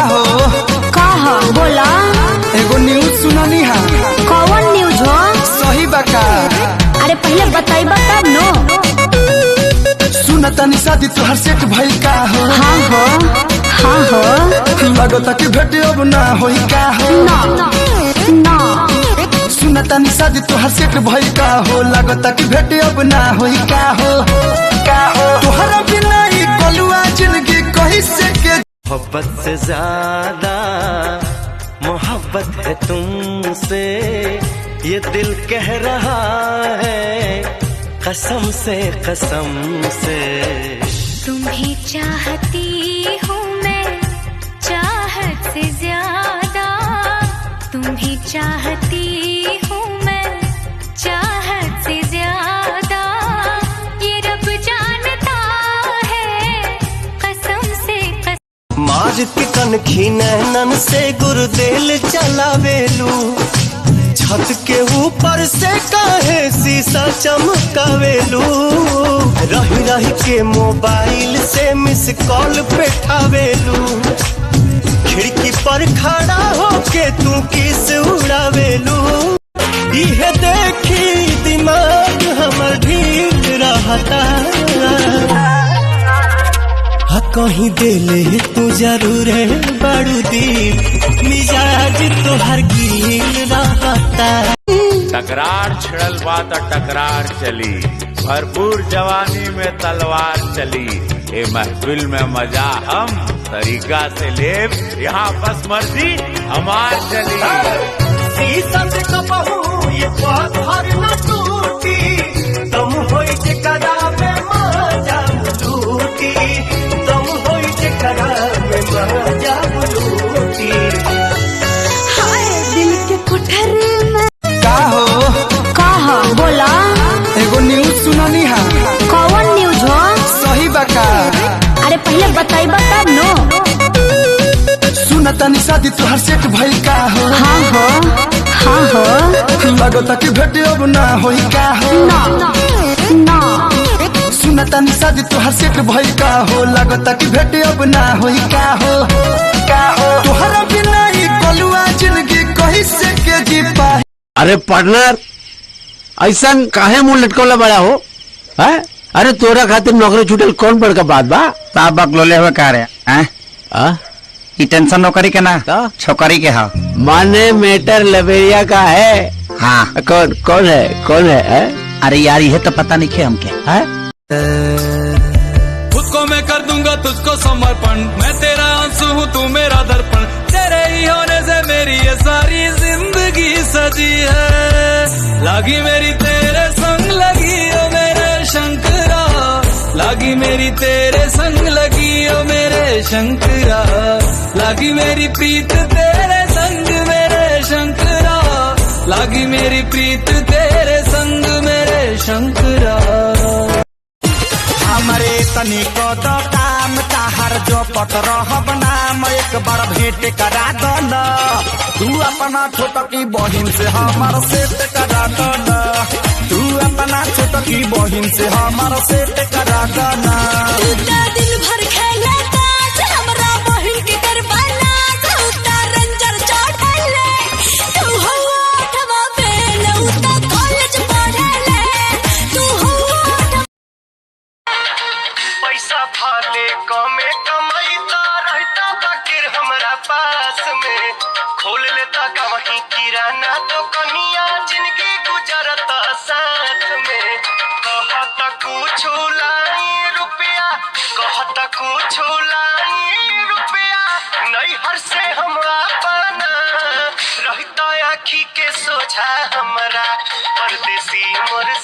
हो कहा बोला। एगो न्यूज सुनानी है। कौन न्यूज हो? सही बका। अरे पहले बताइबा तब नो। सुनतानी शादी तोहर सेट भइल का हो? हाँ हो हाँ हो। लगता कि भेटे अब ना होई का हो? ना ना। सुनतानी शादी तोहर सेट भइल का हो? लगता कि भेटे अब ना होई का हो? तोहरा बिना ही कलुआ जिंदगी कहीं से के। मोहब्बत से ज्यादा मोहब्बत है तुमसे, ये दिल कह रहा है कसम से कसम से। तुम्हें चाहती हूँ मैं चाहत से ज्यादा, तुम्हें चाहती हूँ मैं चाहत से ज्यादा, ये रब जानता है कसम से कसम। मार के कनखी नैनन से गुरदेल चलावेलू, छत के ऊपर से काहे शीशा चमकावेलू। रही रही के मोबाइल से मिस कॉल पेठावेलू, खिड़की पर खड़ा होके तू किस उड़ावेलू। यह देखी दिमाग हमर ढील रहता, कहीं दिले तू जरूर है बड़ू दिल, मिजाज तो हर गिल रहता। टकरार छिड़ल बात टकरार चली, भरपूर जवानी में तलवार चली। ए महफिल में मजा हम तरीका से ले, यहाँ बस मर्जी हमार चली। शीशा से कबहू ये पत्थर न टूटी, तुम होई जे कदा में मजा लूटी, तुम होई जे कदा में मजा लूटी। हाय दिल के कुठरी में का हो कहा बोला। एगो न्यूज सुनानी है। कौन न्यूज हो? सही बका। अरे पहले बताइबा तब नो। सुनतानी शादी तोहर सेट भइल का हो? हाँ हो हाँ हो। लगता कि भेटे अब ना होई का हो? ना ना। सुनतानी शादी तोहर सेट भइल का हो? लगता कि भेटे अब ना होई का हो? तोहरा बिना ही कलुआ जिंदगी कहीं से के जी पाए। अरे पार्टनर ऐसा काहे मुंह लटकौला बड़ा हो है? अरे तोरा खातिर नौकरी छूटल कौन बड़का बात बा? साहब बकलोले हुए का रे ई टेंशन नौकरी के ना छोकरी के हा। माने मेटर लबेरिया का है। हाँ कौन है? अरे यार ये तो पता नहीं खे हमके है। खुद को मैं कर दूंगा तुझको समर्पण, मैं तेरा आंसू हूँ तू मेरा दर्पण, तेरे ही होने से मेरी ये सारी जिंदगी सजी है। लागी मेरी तेरे संग लगी ओ मेरे शंकरा, लागी मेरी तेरे संग लगी ओ मेरे शंकरा, लागी मेरी प्रीत तेरे संग मेरे शंकरा, लागी मेरी प्रीत तेरे संग मेरे शंकरा। हमरे तनी को तो काम ताहर जो पत रहब नाम, एक बार भेंट करा दो न। तू अपना छोटकी बहिन से हमार सेट करा दो न, तू अपना छोटकी बहिन से हमार सेट करा दो न। दिन भर खेले ताश हमरा बहिन के करवाना, उता रंजर चढ़ले तू हो आठवा फेल, उता कॉलेज पढ़ले तू हो। पैसा फाले कमे कमाईता रहता बाकिर हमरा पास में, खोल लेता कहीं किराना तो कनिया जिंदगी गुजरता साथ में। कहता कुछ लाई रुपया, कहता कुछ लाई रुपया, नैहर से हम अपना रहता आखी के सोझा हमरा परदेसी मोर